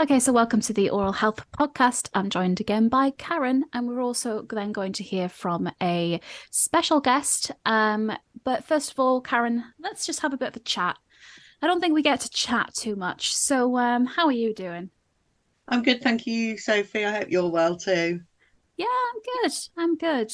Okay, so welcome to the Oral Health Podcast. I'm joined again by Karen, and we're also then going to hear from a special guest. But first of all, Karen, let's just have a bit of a chat. I don't think we get to chat too much. So, how are you doing? I'm good, thank you, Sophie. I hope you're well too. Yeah, I'm good. I'm good.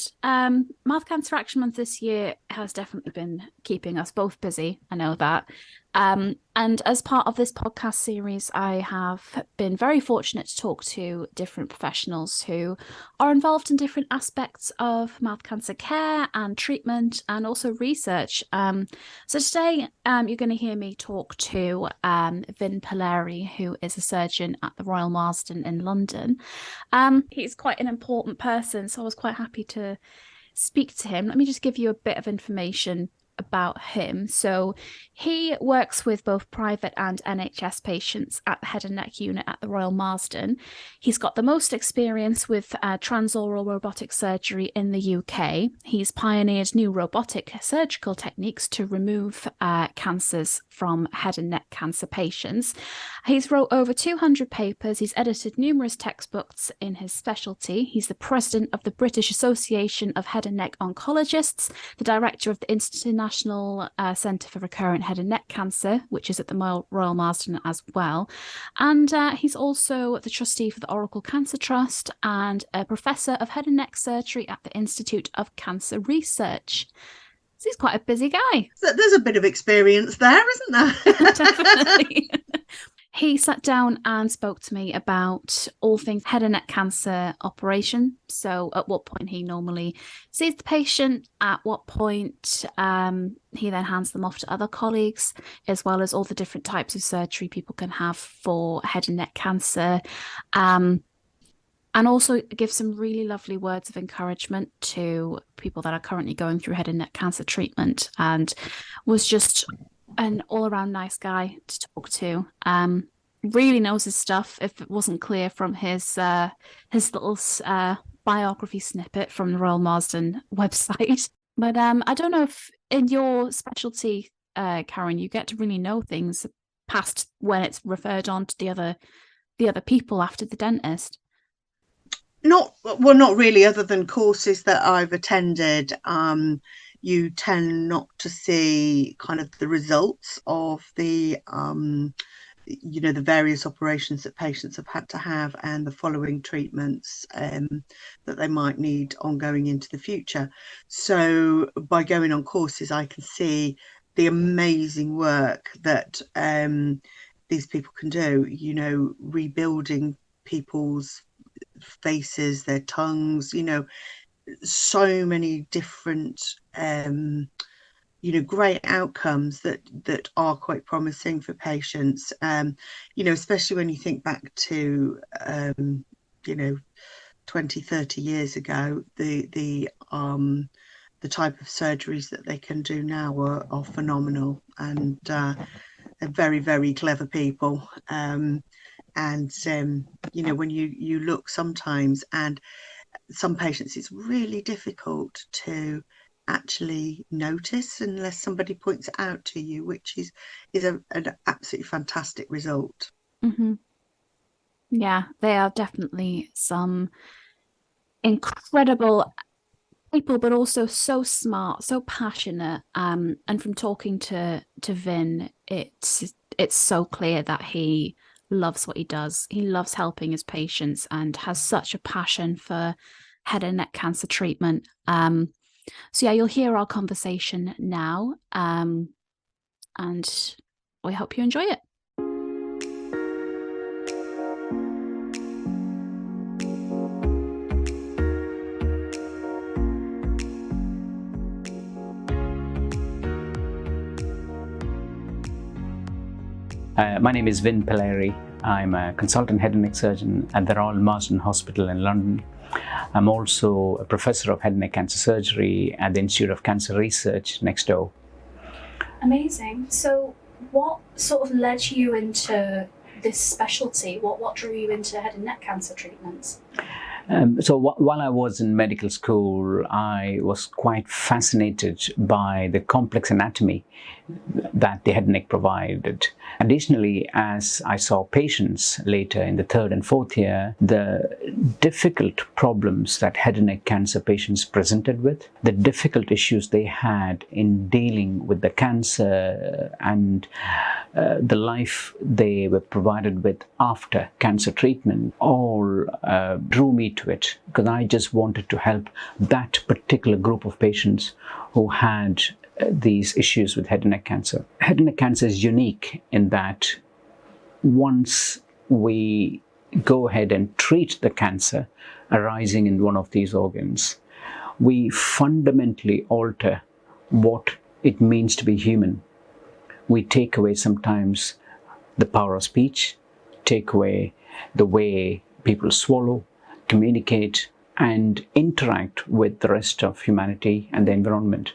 Mouth Cancer Action Month this year has definitely been keeping us both busy. I know that. And as part of this podcast series, I have been very fortunate to talk to different professionals who are involved in different aspects of mouth cancer care and treatment and also research. So today, you're going to hear me talk to Vin Paleri, who is a surgeon at the Royal Marsden in London. He's quite an important person, so I was quite happy to speak to him. Let me just give you a bit of information about him. So he works with both private and NHS patients at the head and neck unit at the Royal Marsden. He's got the most experience with transoral robotic surgery in the UK. He's pioneered new robotic surgical techniques to remove cancers from head and neck cancer patients. He's wrote over 200 papers. He's edited numerous textbooks in his specialty. He's the president of the British Association of Head and Neck Oncologists, the director of the International Centre for Recurrent Head and Neck Cancer, which is at the Royal Marsden as well. And he's also the trustee for the Oracle Cancer Trust and a professor of head and neck surgery at the Institute of Cancer Research. So he's quite a busy guy. There's a bit of experience there, isn't there? Definitely. He sat down and spoke to me about all things head and neck cancer operation. So, at what point he normally sees the patient, at what point he then hands them off to other colleagues, as well as all the different types of surgery people can have for head and neck cancer. And also give some really lovely words of encouragement to people that are currently going through head and neck cancer treatment, and was just an all-around nice guy to talk to. Really knows his stuff. If it wasn't clear from his little biography snippet from the Royal Marsden website, but I don't know if in your specialty, Karen, you get to really know things past when it's referred on to the other people after the dentist. Not really, other than courses that I've attended. You tend not to see kind of the results of the various operations that patients have had to have and the following treatments that they might need ongoing into the future. So by going on courses, I can see the amazing work that these people can do, rebuilding people's faces, their tongues, so many different great outcomes that are quite promising for patients, especially when you think back to 20, 30 years ago. The type of surgeries that they can do now are phenomenal, and they're very, very clever people. And when you look sometimes, and some patients, it's really difficult to actually notice unless somebody points it out to you, which is an absolutely fantastic result. Mm-hmm. Yeah, they are definitely some incredible people, but also so smart, so passionate. And from talking to Vin, it's so clear that he loves what he does. He loves helping his patients and has such a passion for head and neck cancer treatment. So yeah, you'll hear our conversation now, and we hope you enjoy it. My name is Vinidh Paleri. I'm a consultant head and neck surgeon at the Royal Marsden Hospital in London. I'm also a professor of head and neck cancer surgery at the Institute of Cancer Research next door. Amazing. So what sort of led you into this specialty? What drew you into head and neck cancer treatments? While I was in medical school, I was quite fascinated by the complex anatomy that the head and neck provided. Additionally, as I saw patients later in the third and fourth year, the difficult problems that head and neck cancer patients presented with, the difficult issues they had in dealing with the cancer, and the life they were provided with after cancer treatment, all drew me to it, because I just wanted to help that particular group of patients who had these issues with head and neck cancer. Head and neck cancer is unique in that once we go ahead and treat the cancer arising in one of these organs, we fundamentally alter what it means to be human. We take away sometimes the power of speech, take away the way people swallow, communicate, and interact with the rest of humanity and the environment.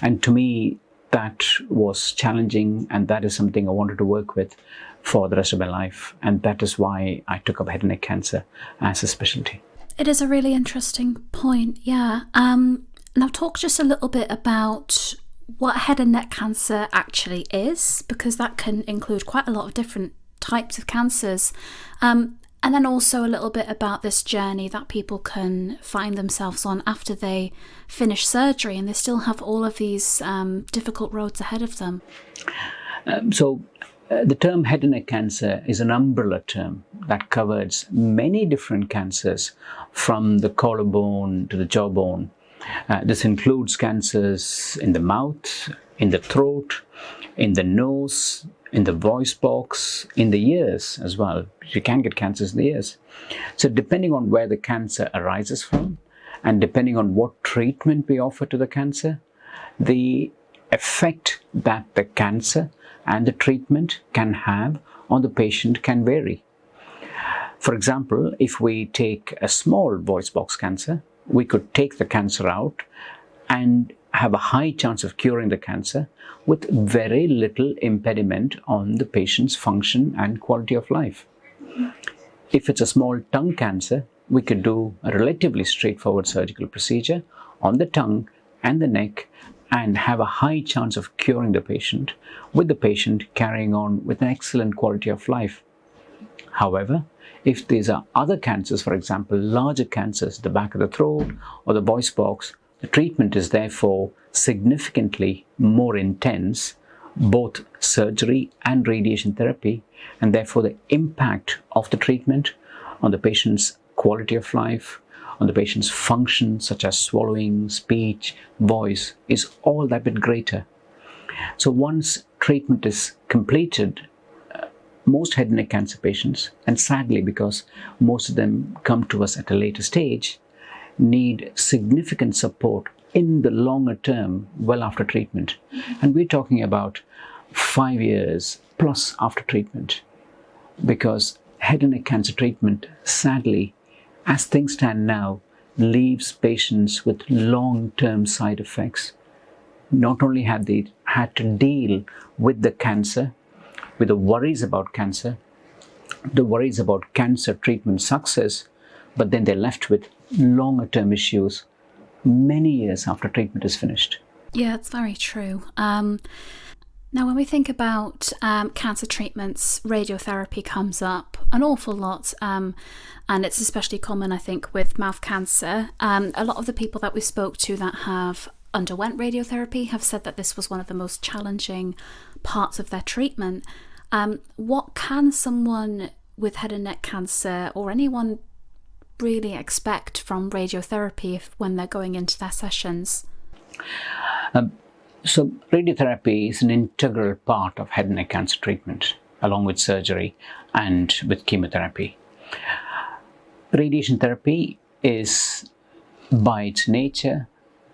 And to me, that was challenging, and that is something I wanted to work with for the rest of my life. And that is why I took up head and neck cancer as a specialty. It is a really interesting point, yeah. Now talk just a little bit about what head and neck cancer actually is, because that can include quite a lot of different types of cancers. And then also a little bit about this journey that people can find themselves on after they finish surgery and they still have all of these difficult roads ahead of them. The term head and neck cancer is an umbrella term that covers many different cancers, from the collarbone to the jawbone. This includes cancers in the mouth, in the throat, in the nose, in the voice box, in the ears as well. You can get cancers in the ears. So depending on where the cancer arises from, and depending on what treatment we offer to the cancer, the effect that the cancer and the treatment can have on the patient can vary. For example, if we take a small voice box cancer, we could take the cancer out and have a high chance of curing the cancer with very little impediment on the patient's function and quality of life. If it's a small tongue cancer, we could do a relatively straightforward surgical procedure on the tongue and the neck and have a high chance of curing the patient, with the patient carrying on with an excellent quality of life. However, if these are other cancers, for example, larger cancers, the back of the throat or the voice box, the treatment is therefore significantly more intense, both surgery and radiation therapy, and therefore the impact of the treatment on the patient's quality of life, on the patient's function such as swallowing, speech, voice, is all that bit greater. So once treatment is completed, most head and neck cancer patients, and sadly because most of them come to us at a later stage, need significant support in the longer term, well after treatment. And we're talking about 5 years plus after treatment, because head and neck cancer treatment, sadly, as things stand now, leaves patients with long-term side effects. Not only have they had to deal with the cancer, with the worries about cancer, the worries about cancer treatment success, but then they're left with longer term issues many years after treatment is finished. Yeah, it's very true. Now, when we think about cancer treatments, radiotherapy comes up an awful lot, and it's especially common, I think, with mouth cancer. A lot of the people that we spoke to that have underwent radiotherapy have said that this was one of the most challenging parts of their treatment. What can someone with head and neck cancer, or anyone, really expect from radiotherapy when they're going into their sessions? So radiotherapy is an integral part of head and neck cancer treatment, along with surgery and with chemotherapy. Radiation therapy is, by its nature,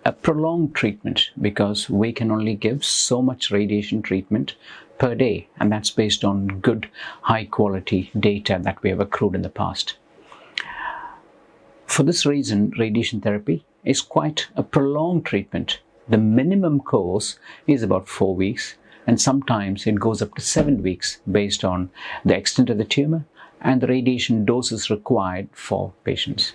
a prolonged treatment, because we can only give so much radiation treatment per day, and that's based on good, high quality data that we have accrued in the past. For this reason, radiation therapy is quite a prolonged treatment. The minimum course is about 4 weeks, and sometimes it goes up to 7 weeks based on the extent of the tumor and the radiation doses required for patients.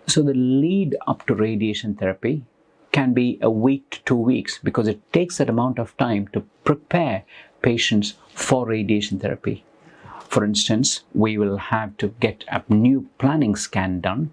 So the lead up to radiation therapy can be a week to 2 weeks because it takes that amount of time to prepare patients for radiation therapy. For instance, we will have to get a new planning scan done.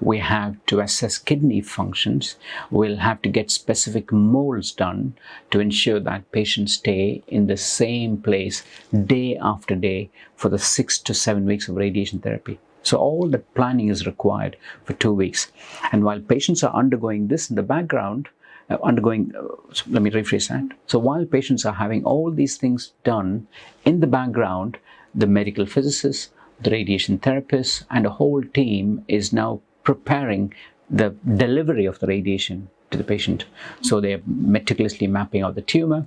We have to assess kidney functions. We'll have to get specific molds done to ensure that patients stay in the same place day after day for the 6 to 7 weeks of radiation therapy. So all the planning is required for 2 weeks. And while patients are undergoing this in the background, let me rephrase that. So while patients are having all these things done in the background, the medical physicists, the radiation therapists, and a whole team is now preparing the delivery of the radiation to the patient. So they're meticulously mapping out the tumor,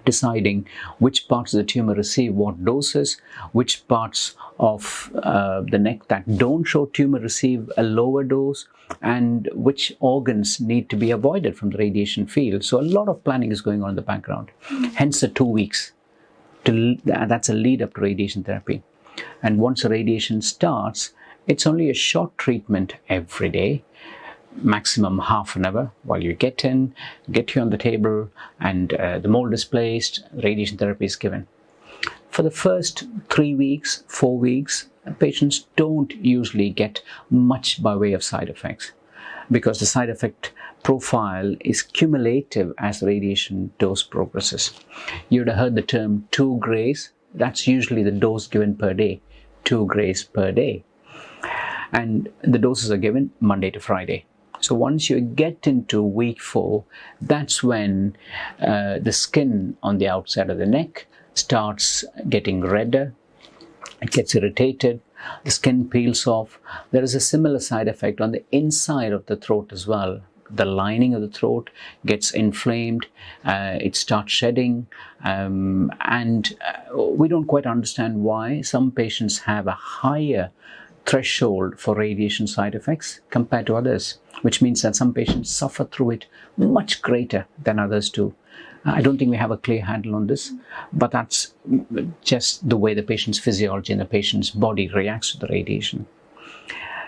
deciding which parts of the tumor receive what doses, which parts of the neck that don't show tumor receive a lower dose, and which organs need to be avoided from the radiation field. So a lot of planning is going on in the background. Hence the 2 weeks. That's a lead up to radiation therapy. And once the radiation starts, it's only a short treatment every day, maximum half an hour while you get you on the table, and the mold is placed, radiation therapy is given. For the first 3 weeks, 4 weeks, patients don't usually get much by way of side effects because the side effect profile is cumulative as the radiation dose progresses. You'd have heard the term 2 grays. That's usually the dose given per day, 2 grays per day. And the doses are given Monday to Friday. So once you get into week 4, that's when the skin on the outside of the neck starts getting redder. It gets irritated. The skin peels off. There is a similar side effect on the inside of the throat as well. The lining of the throat gets inflamed, it starts shedding, and we don't quite understand why some patients have a higher threshold for radiation side effects compared to others, which means that some patients suffer through it much greater than others do. I don't think we have a clear handle on this, but that's just the way the patient's physiology and the patient's body reacts to the radiation.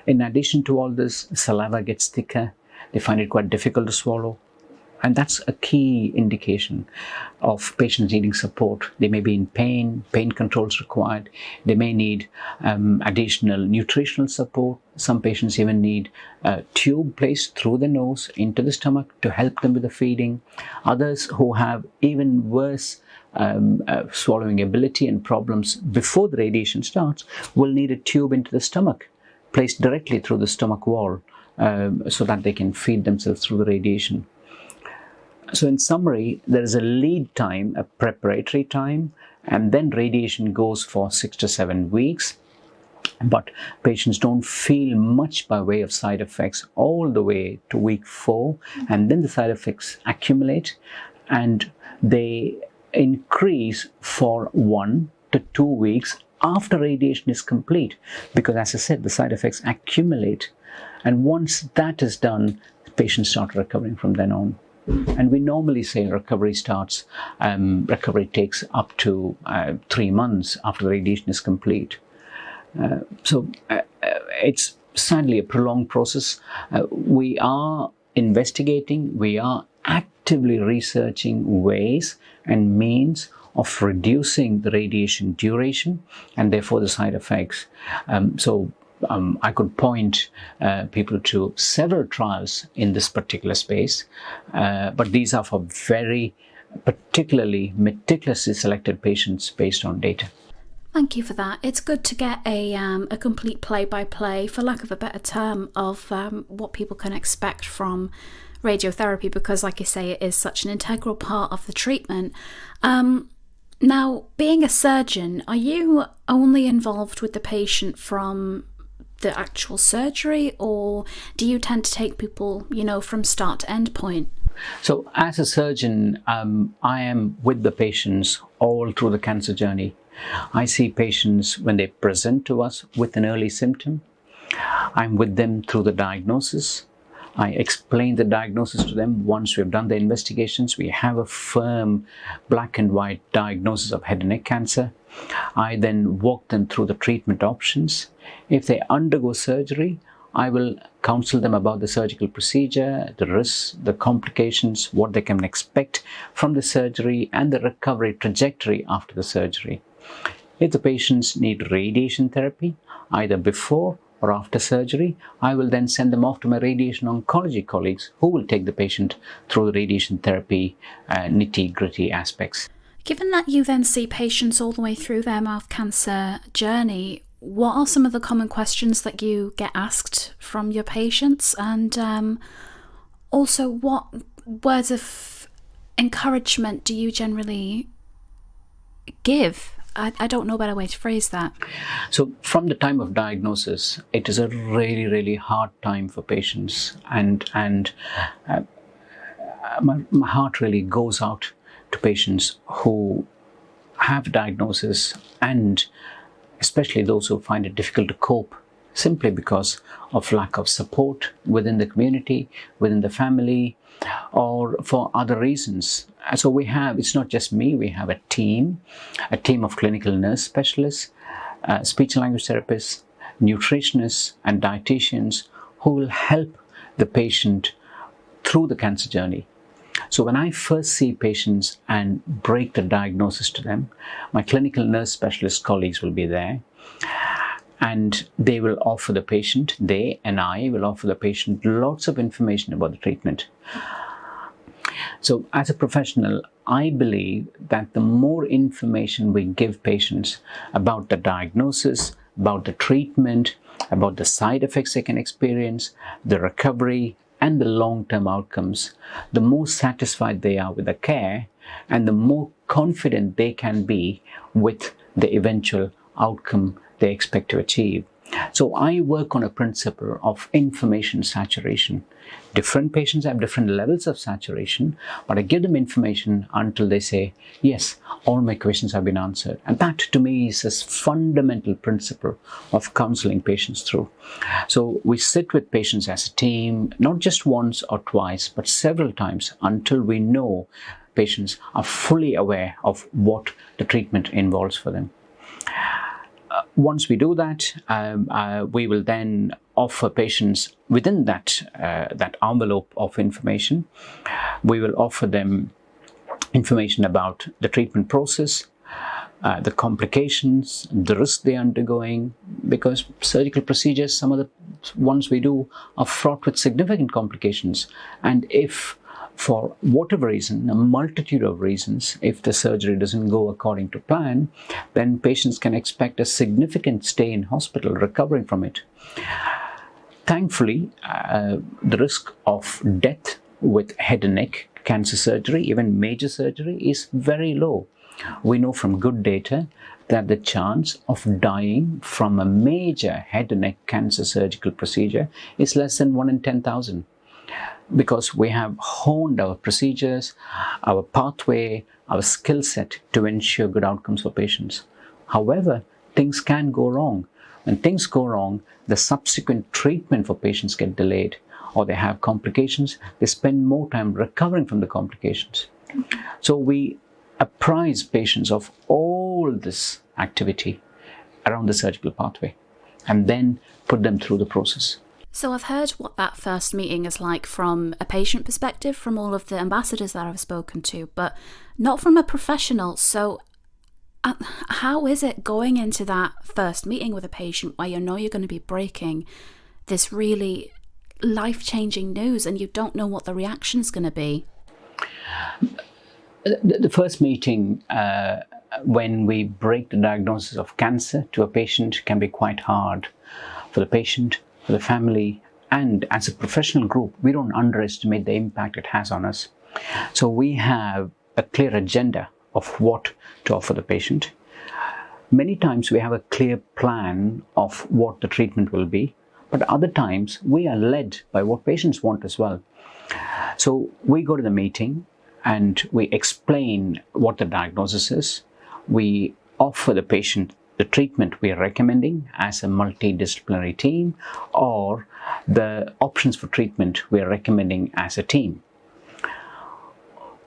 In addition to all this, saliva gets thicker. They find it quite difficult to swallow. And that's a key indication of patients needing support. They may be in pain controls required. They may need additional nutritional support. Some patients even need a tube placed through the nose into the stomach to help them with the feeding. Others who have even worse swallowing ability and problems before the radiation starts will need a tube into the stomach, placed directly through the stomach wall, so that they can feed themselves through the radiation. So in summary, there is a lead time, a preparatory time, and then radiation goes for 6 to 7 weeks. But patients don't feel much by way of side effects all the way to week 4, and then the side effects accumulate and they increase for 1 to 2 weeks after radiation is complete, because as I said, the side effects accumulate. And once that is done, patients start recovering from then on. And we normally say recovery takes up to 3 months after the radiation is complete. So it's sadly a prolonged process. We are investigating, we are actively researching ways and means of reducing the radiation duration and therefore the side effects. I could point people to several trials in this particular space, but these are for very particularly meticulously selected patients based on data. Thank you for that. It's good to get a complete play-by-play, for lack of a better term, of what people can expect from radiotherapy, because like you say, it is such an integral part of the treatment. Now, being a surgeon, are you only involved with the patient from the actual surgery, or do you tend to take people, from start to end point? So as a surgeon, I am with the patients all through the cancer journey. I see patients when they present to us with an early symptom. I'm with them through the diagnosis. I explain the diagnosis to them. Once we've done the investigations, we have a firm black and white diagnosis of head and neck cancer. I then walk them through the treatment options. If they undergo surgery, I will counsel them about the surgical procedure, the risks, the complications, what they can expect from the surgery, and the recovery trajectory after the surgery. If the patients need radiation therapy, either before or after surgery, I will then send them off to my radiation oncology colleagues who will take the patient through the radiation therapy nitty-gritty aspects. Given that you then see patients all the way through their mouth cancer journey, what are some of the common questions that you get asked from your patients? And also, what words of encouragement do you generally give? I don't know a better way to phrase that. So from the time of diagnosis, it is a really, really hard time for patients. And my heart really goes out to patients who have diagnosis, and especially those who find it difficult to cope simply because of lack of support within the community, within the family, or for other reasons. And so we have, it's not just me, we have a team of clinical nurse specialists, speech and language therapists, nutritionists, and dietitians who will help the patient through the cancer journey. So when I first see patients and break the diagnosis to them, my clinical nurse specialist colleagues will be there, and they will offer the patient, they and I will offer the patient lots of information about the treatment. So as a professional, I believe that the more information we give patients about the diagnosis, about the treatment, about the side effects they can experience, the recovery, and the long-term outcomes, the more satisfied they are with the care, and the more confident they can be with the eventual outcome they expect to achieve. So I work on a principle of information saturation. Different patients have different levels of saturation, but I give them information until they say, yes, all my questions have been answered. And that to me is a fundamental principle of counseling patients through. So we sit with patients as a team, not just once or twice, but several times until we know patients are fully aware of what the treatment involves for them. Once we do that, we will then offer patients within that envelope of information. We will offer them information about the treatment process, the complications, the risk they are undergoing, because surgical procedures, some of the ones we do, are fraught with significant complications. And if for whatever reason, a multitude of reasons, if the surgery doesn't go according to plan, then patients can expect a significant stay in hospital recovering from it. Thankfully, the risk of death with head and neck cancer surgery, even major surgery, is very low. We know from good data that the chance of dying from a major head and neck cancer surgical procedure is less than 1 in 10,000. Because we have honed our procedures, our pathway, our skill set to ensure good outcomes for patients. However, things can go wrong. When things go wrong, the subsequent treatment for patients get delayed, or they have complications. They spend more time recovering from the complications. So we apprise patients of all this activity around the surgical pathway and then put them through the process. So I've heard what that first meeting is like from a patient perspective, from all of the ambassadors that I've spoken to, but not from a professional. So how is it going into that first meeting with a patient where you know you're going to be breaking this really life-changing news and you don't know what the reaction is going to be? The first meeting, when we break the diagnosis of cancer to a patient, can be quite hard for the patient, for the family, and as a professional group, we don't underestimate the impact it has on us. So we have a clear agenda of what to offer the patient. Many times we have a clear plan of what the treatment will be, but other times we are led by what patients want as well. So we go to the meeting and we explain what the diagnosis is. We offer the patient the treatment we are recommending as a multidisciplinary team, or the options for treatment we are recommending as a team.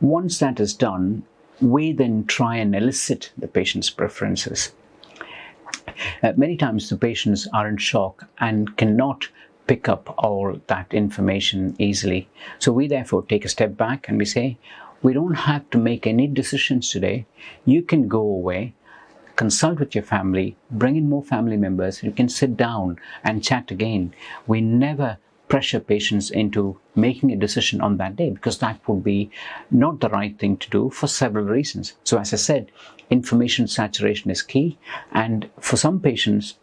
Once that is done, we then try and elicit the patient's preferences. Many times the patients are in shock and cannot pick up all that information easily. So we therefore take a step back and we say, we don't have to make any decisions today. You can go away, consult with your family, bring in more family members, you can sit down and chat again. We never pressure patients into making a decision on that day, because that would be not the right thing to do for several reasons. So as I said, information saturation is key, and for some patients,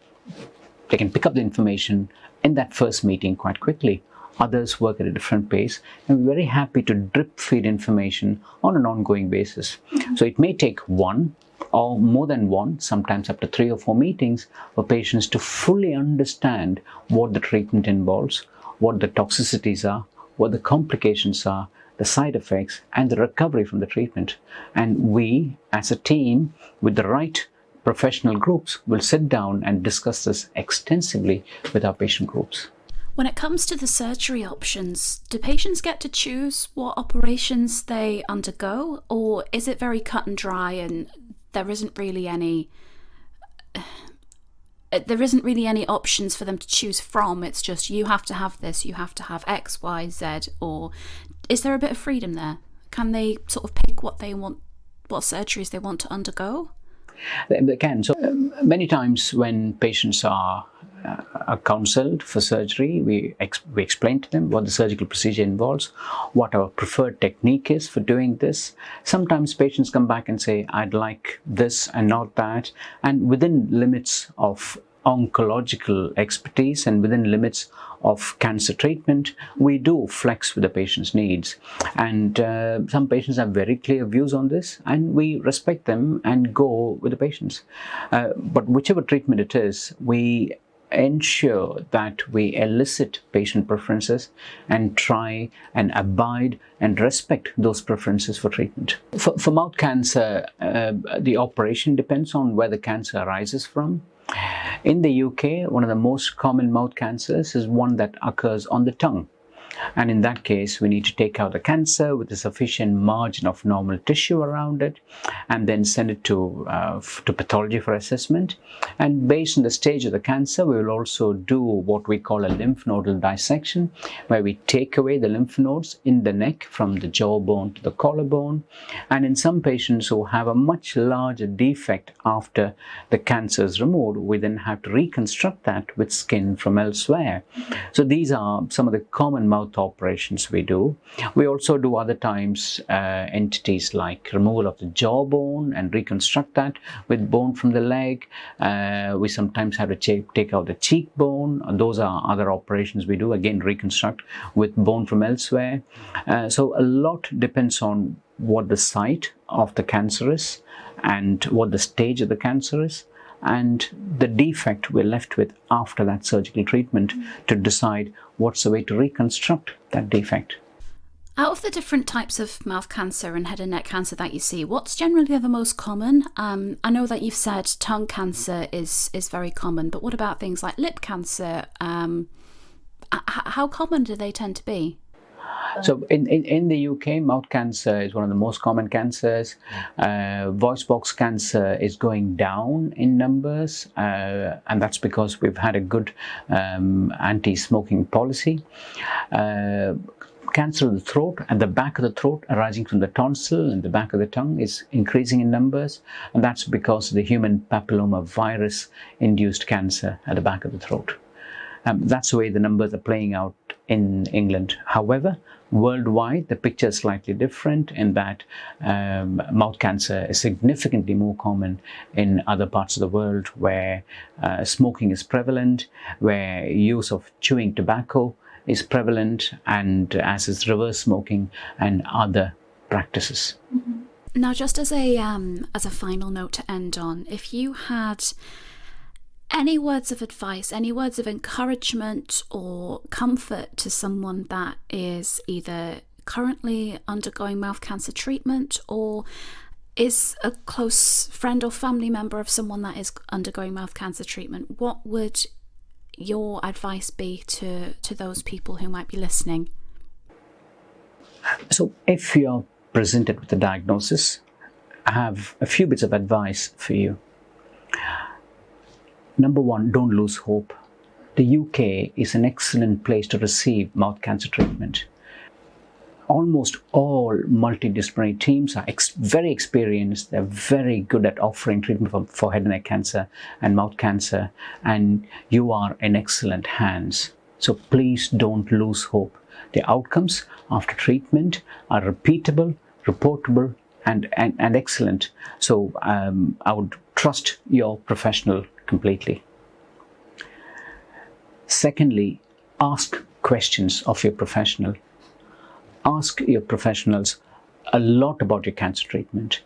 they can pick up the information in that first meeting quite quickly. Others work at a different pace, and we're very happy to drip feed information on an ongoing basis. So it may take one or more than one, sometimes up to 3 or 4 meetings for patients to fully understand what the treatment involves, what the toxicities are, what the complications are, the side effects, and the recovery from the treatment. And we, as a team, with the right professional groups, will sit down and discuss this extensively with our patient groups. When it comes to the surgery options, do patients get to choose what operations they undergo, or is it very cut and dry and there isn't really any options for them to choose from? It's just, you have to have this, you have to have X, Y, Z, or is there a bit of freedom there? Can they sort of pick what they want, what surgeries they want to undergo? They can. So many times when patients are counseled for surgery, we explain to them what the surgical procedure involves, what our preferred technique is for doing this. Sometimes patients come back and say, I'd like this and not that. And within limits of oncological expertise and within limits of cancer treatment, we do flex with the patient's needs. And some patients have very clear views on this, and we respect them and go with the patients. But whichever treatment it is, we ensure that we elicit patient preferences and try and abide and respect those preferences for treatment. For mouth cancer, the operation depends on where the cancer arises from. In the UK, one of the most common mouth cancers is one that occurs on the tongue. And in that case, we need to take out the cancer with a sufficient margin of normal tissue around it, and then send it to pathology for assessment. And based on the stage of the cancer, we will also do what we call a lymph nodal dissection, where we take away the lymph nodes in the neck from the jawbone to the collarbone. And in some patients who have a much larger defect after the cancer is removed, we then have to reconstruct that with skin from elsewhere. So these are some of the common mouth operations we do. We also do other times entities like removal of the jawbone and reconstruct that with bone from the leg. We sometimes have to take out the cheekbone. Those are other operations we do, again reconstruct with bone from elsewhere. So a lot depends on what the site of the cancer is and what the stage of the cancer is, and the defect we're left with after that surgical treatment to decide what's the way to reconstruct that defect. Out of the different types of mouth cancer and head and neck cancer that you see, what's generally the most common? I know that you've said tongue cancer is very common, but what about things like lip cancer? How common do they tend to be? So in the UK, mouth cancer is one of the most common cancers. Voice box cancer is going down in numbers, and that's because we've had a good anti-smoking policy. Cancer of the throat and the back of the throat arising from the tonsil and the back of the tongue is increasing in numbers, and that's because of the human papilloma virus induced cancer at the back of the throat. That's the way the numbers are playing out in England. However, worldwide, the picture is slightly different in that mouth cancer is significantly more common in other parts of the world where smoking is prevalent, where use of chewing tobacco is prevalent, and as is reverse smoking and other practices. Now, just as a final note to end on, if you had any words of advice, any words of encouragement or comfort to someone that is either currently undergoing mouth cancer treatment or is a close friend or family member of someone that is undergoing mouth cancer treatment, what would your advice be to those people who might be listening? So if you're presented with a diagnosis, I have a few bits of advice for you. Number one, don't lose hope. the UK is an excellent place to receive mouth cancer treatment. Almost all multidisciplinary teams are very experienced. They're very good at offering treatment for head and neck cancer and mouth cancer, and you are in excellent hands. So please don't lose hope. The outcomes after treatment are repeatable, reportable, and excellent. So I would trust your professional completely. Secondly, ask questions of your professional. Ask your professionals a lot about your cancer treatment.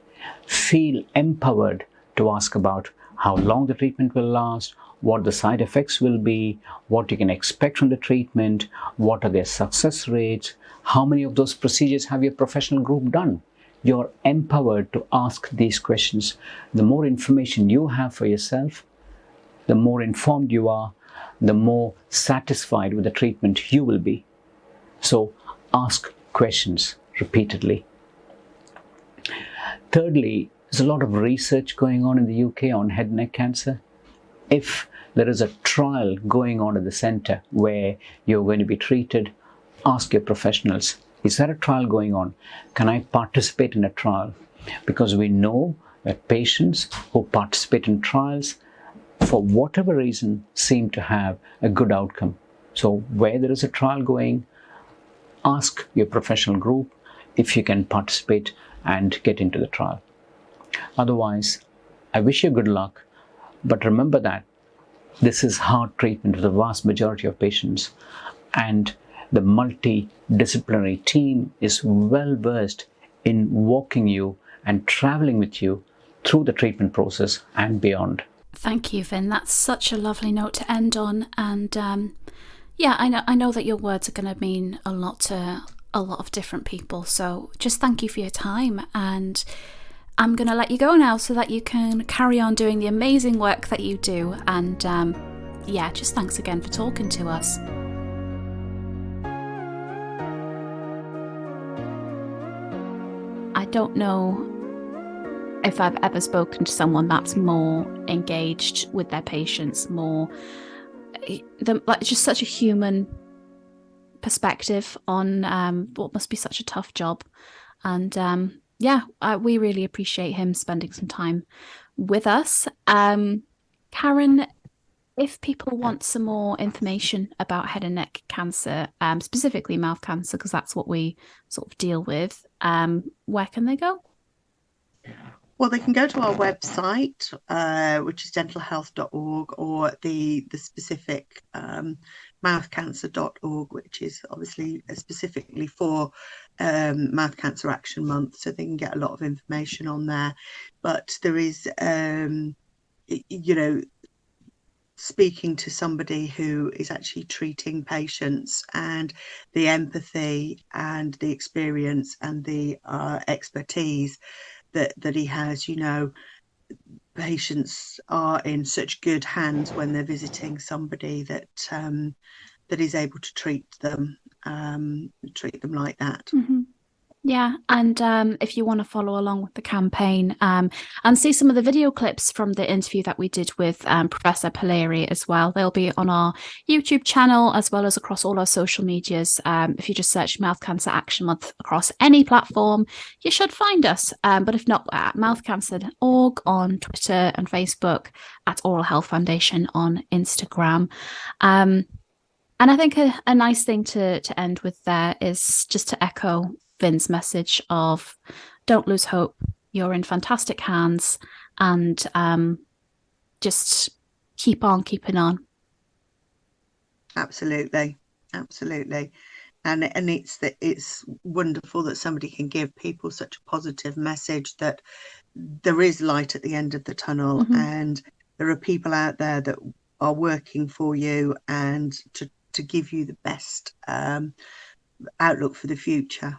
Feel empowered to ask about how long the treatment will last, what the side effects will be, what you can expect from the treatment, what are their success rates, how many of those procedures have your professional group done. You're empowered to ask these questions. The more information you have for yourself, the more informed you are, the more satisfied with the treatment you will be. So ask questions repeatedly. Thirdly, there's a lot of research going on in the UK on head and neck cancer. If there is a trial going on at the centre where you're going to be treated, ask your professionals, is there a trial going on? Can I participate in a trial? Because we know that patients who participate in trials, for whatever reason, seem to have a good outcome. So where there is a trial going, ask your professional group if you can participate and get into the trial. Otherwise, I wish you good luck, but remember that this is hard treatment for the vast majority of patients, and the multidisciplinary team is well versed in walking you and traveling with you through the treatment process and beyond. Thank you, Vin. That's such a lovely note to end on, and yeah, I know that your words are going to mean a lot to a lot of different people. So just thank you for your time, and I'm going to let you go now so that you can carry on doing the amazing work that you do. And yeah, just thanks again for talking to us. I don't know if I've ever spoken to someone that's more engaged with their patients, more like just such a human perspective on what must be such a tough job. And yeah, we really appreciate him spending some time with us. Karen, if people want some more information about head and neck cancer, specifically mouth cancer, because that's what we sort of deal with, where can they go? Well, they can go to our website, which is dentalhealth.org, or the specific mouthcancer.org, which is obviously specifically for Mouth Cancer Action Month. So they can get a lot of information on there. But there is, speaking to somebody who is actually treating patients, and the empathy and the experience and the expertise that he has, patients are in such good hands when they're visiting somebody that is able to treat them like that. Mm-hmm. Yeah, and if you want to follow along with the campaign and see some of the video clips from the interview that we did with Professor Paleri as well, they'll be on our YouTube channel as well as across all our social medias. If you just search Mouth Cancer Action Month across any platform, you should find us. But if not, at mouthcancer.org on Twitter and Facebook, at Oral Health Foundation on Instagram. And I think a nice thing to end with there is just to echo Vin's message of don't lose hope. You're in fantastic hands, and just keep on keeping on. Absolutely. And it's wonderful that somebody can give people such a positive message that there is light at the end of the tunnel, mm-hmm. and there are people out there that are working for you and to give you the best outlook for the future.